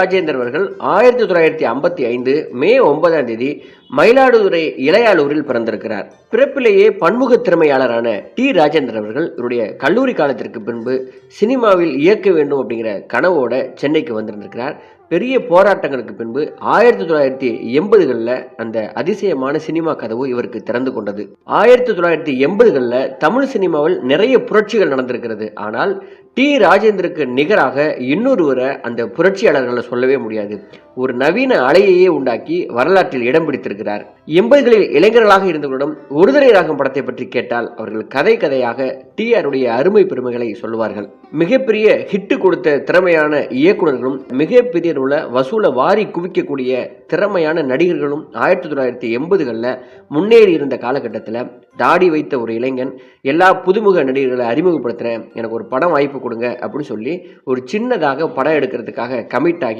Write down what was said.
ராஜேந்தர் அவர்கள் 1955 மே 9ஆம் தேதி மயிலாடுதுறை இளையாலூரில் பிறந்திருக்கிறார். பிறப்பிலேயே பன்முக திறமையாளரான டி. ராஜேந்தர் அவர்கள் இவருடைய கல்லூரி காலத்திற்கு பின்பு சினிமாவில் இயக்க வேண்டும் அப்படிங்கிற கனவோட சென்னைக்கு வந்திருந்திருக்கிறார். பெரிய போராட்டங்களுக்கு பின்பு 1980களில் அந்த அதிசயமான சினிமா கதவு இவருக்கு திறந்து கொண்டது. 1980களில் தமிழ் சினிமாவில் நிறைய புரட்சிகள் நடந்திருக்கிறது. ஆனால் டி. ராஜேந்தருக்கு நிகராக இன்னொருவரை அந்த புரட்சியாளர்களை சொல்லவே முடியாது. ஒரு நவீன அலையையே உண்டாக்கி வரலாற்றில் இடம் பிடித்திருக்கிறார். 80களில் இளைஞர்களாக இருந்தவர்களிடம் ஒருதலை ராகம் படத்தை பற்றி கேட்டால் அவர்கள் கதை கதையாக டி. ஆருடைய அருமை பெருமைகளை சொல்லுவார்கள். மிகப்பெரிய ஹிட்டு கொடுத்த திறமையான இயக்குநர்களும் மிகப்பெரிய வசூலை வாரி குவிக்கக்கூடிய திறமையான நடிகர்களும் 1980களில் முன்னேறி இருந்த காலகட்டத்தில் தாடி வைத்த ஒரு இளைஞன் எல்லா புதுமுக நடிகர்களை அறிமுகப்படுத்துறேன், எனக்கு ஒரு படம் வாய்ப்பு கொடுங்க அப்படின்னு சொல்லி ஒரு சின்னதாக படம் எடுக்கிறதுக்காக கமிட் ஆகி